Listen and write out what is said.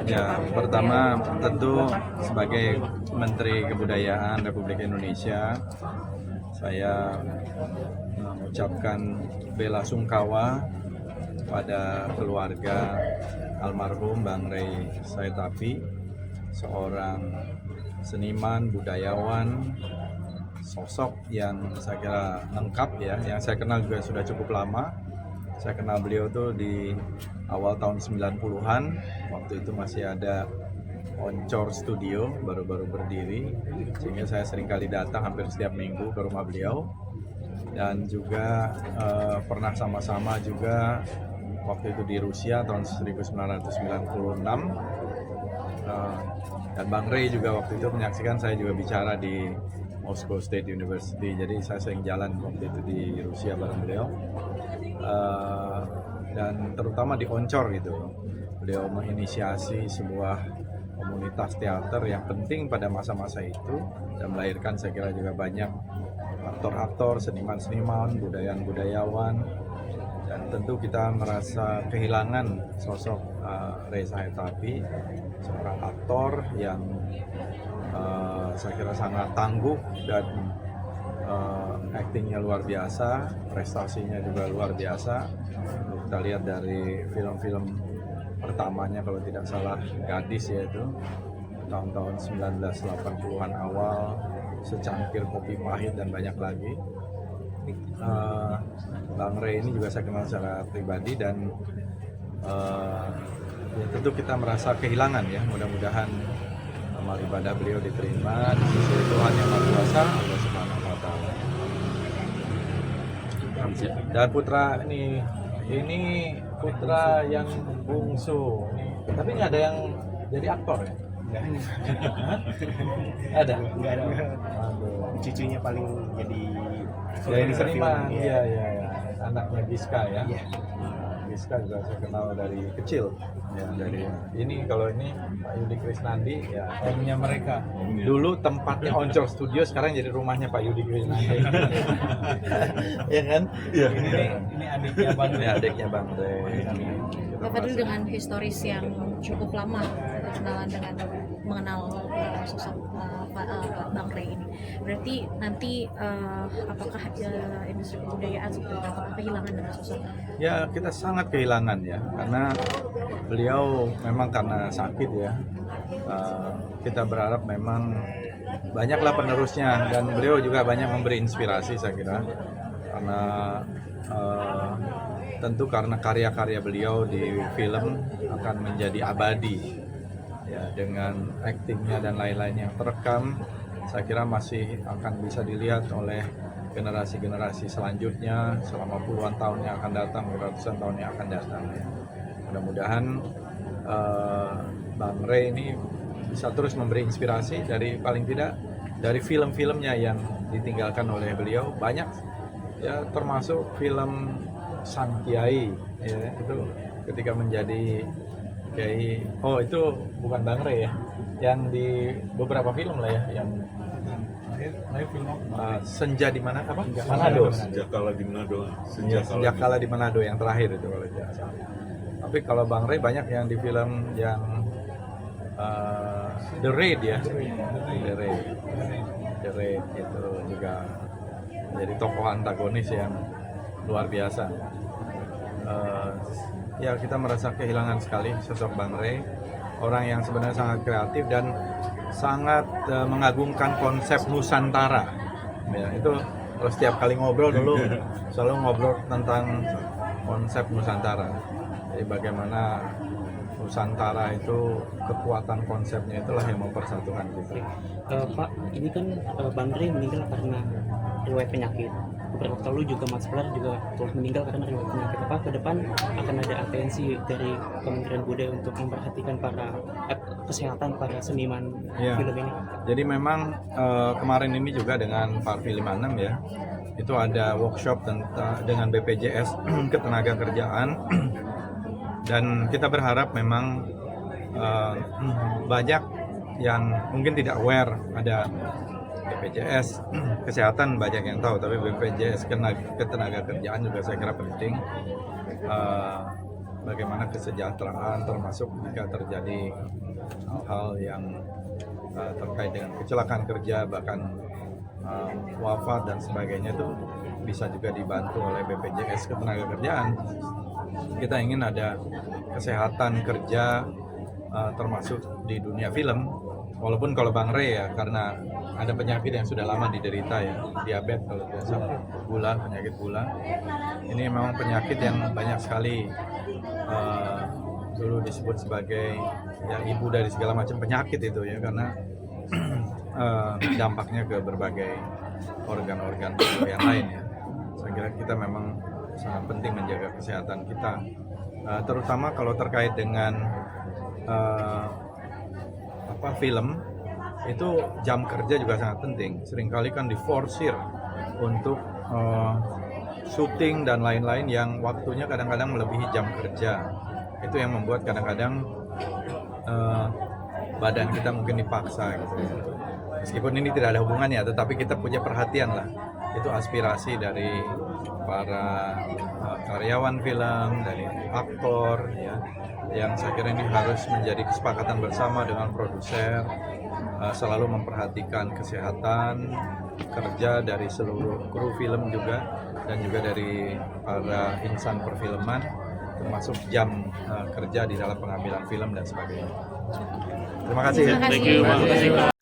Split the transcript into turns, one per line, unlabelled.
Ya, pertama tentu sebagai Menteri Kebudayaan Republik Indonesia, saya mengucapkan bela sungkawa pada keluarga almarhum Bang Rey Saetapi, seorang seniman, budayawan, sosok yang saya kira lengkap ya, yang saya kenal juga sudah cukup lama. Saya kenal beliau tuh di awal tahun 90-an, waktu itu masih ada Oncor Studio, baru-baru berdiri, sehingga saya sering kali datang hampir setiap minggu ke rumah beliau. Dan juga pernah sama-sama juga waktu itu di Rusia tahun 1996. Dan Bang Rey juga waktu itu menyaksikan saya juga bicara di Moscow State University, jadi saya sering jalan waktu itu di Rusia bareng beliau. Dan terutama di Oncor gitu, beliau menginisiasi sebuah komunitas teater yang penting pada masa-masa itu dan melahirkan saya kira juga banyak aktor-aktor, seniman-seniman, budayawan, dan tentu kita merasa kehilangan sosok Rey Saetapi, seorang aktor yang saya kira sangat tangguh dan aktingnya luar biasa, prestasinya juga luar biasa. Kita lihat dari film-film pertamanya kalau tidak salah Gadis, yaitu tahun-tahun 1980-an awal, Secangkir Kopi Pahit dan banyak lagi. Bang Rey ini juga saya kenal secara pribadi dan ya tentu kita merasa kehilangan ya. Mudah-mudahan amal ibadah beliau diterima di sisi Tuhan Yang Maha Kuasa, Allah Subhanahu wa Ta'ala. Dan putra ini putra yang bungsu, tapi nggak ada yang jadi aktor ya? Ada?
Nggak ada.
Aduh.
Cucunya paling jadi
Jadi seniman,
film,
iya. Anaknya Giska ya.
Iya.
Giska juga saya kenal dari kecil. Ya, dari ini kalau ini Pak Yudi Krisnandi ya, omnya mereka. Dulu tempatnya Oncor Studio, sekarang jadi rumahnya Pak Yudi Krisnandi. Ya kan? Iya. Ini adiknya Bang Rey. Adiknya Bang Rey.
Bapak dulu dengan historis yang cukup lama kenalan dengan mengenal sosok Bang Rey ini. Berarti nanti apakah industri kebudayaan seperti apakah kehilangan dengan sosok?
Ya, kita sangat kehilangan ya, karena beliau memang karena sakit ya. Kita berharap memang banyaklah penerusnya, dan beliau juga banyak memberi inspirasi saya kira, karena tentu karena karya-karya beliau di film akan menjadi abadi ya, dengan aktingnya dan lain-lain yang terekam, saya kira masih akan bisa dilihat oleh generasi-generasi selanjutnya selama puluhan tahun yang akan datang, ratusan tahun yang akan datang ya. Mudah-mudahan Bang Rey ini bisa terus memberi inspirasi dari paling tidak dari film-filmnya yang ditinggalkan oleh beliau banyak ya, termasuk film Sang Kiai ya, itu ketika menjadi kiai. Oh, itu bukan Bang Rey ya, yang di beberapa film lah ya, yang Senja di mana apa? Manado.
Senjakala di Manado.
Senjakala di Manado yang terakhir itu kalau tidak salah. Tapi kalau Bang Rey banyak yang di film yang The Raid ya. The Raid itu juga jadi tokoh antagonis yang luar biasa. Ya, kita merasa kehilangan sekali sosok Bang Rey, orang yang sebenarnya sangat kreatif dan sangat mengagungkan konsep Nusantara. Ya, itu kalau setiap kali ngobrol dulu selalu ngobrol tentang konsep Nusantara. Jadi bagaimana Nusantara itu kekuatan konsepnya itulah yang mempersatukan kita.
Pak, ini kan Bang Rey meninggal karena riwayat penyakit. Beberapa waktu lalu juga Mas Flar juga turut meninggal karena riwayat penyakit. Apa ke depan akan ada atensi dari Kementerian Budaya untuk memperhatikan para kesehatan para seniman film ini?
Jadi memang kemarin ini juga dengan Pak Film 6 ya, itu ada workshop dengan BPJS Ketenagakerjaan. Dan kita berharap memang banyak yang mungkin tidak aware ada BPJS Kesehatan, banyak yang tahu, tapi BPJS Ketenagakerjaan juga saya kira penting. bagaimana kesejahteraan, termasuk jika terjadi hal-hal yang terkait dengan kecelakaan kerja, bahkan wafat dan sebagainya, itu bisa juga dibantu oleh BPJS Ketenagakerjaan. Kita ingin ada kesehatan kerja termasuk di dunia film, walaupun kalau Bang Rey ya karena ada penyakit yang sudah lama diderita ya, diabetes kalau tidak salah, gula, penyakit gula. Ini memang penyakit yang banyak sekali dulu disebut sebagai ya ibu dari segala macam penyakit itu ya, karena dampaknya ke berbagai organ-organ tubuh yang lain ya. Saya kira kita memang sangat penting menjaga kesehatan kita, terutama kalau terkait dengan film itu jam kerja juga sangat penting. Seringkali kan diforsir untuk syuting dan lain-lain yang waktunya kadang-kadang melebihi jam kerja. Itu yang membuat kadang-kadang badan kita mungkin dipaksa gitu. Meskipun ini tidak ada hubungannya, tetapi kita punya perhatian lah. Itu aspirasi dari para karyawan film, dari aktor ya, yang saya kira ini harus menjadi kesepakatan bersama dengan produser, selalu memperhatikan kesehatan kerja dari seluruh kru film juga, dan juga dari para insan perfilman, termasuk jam kerja di dalam pengambilan film dan sebagainya. Terima kasih.
Terima kasih.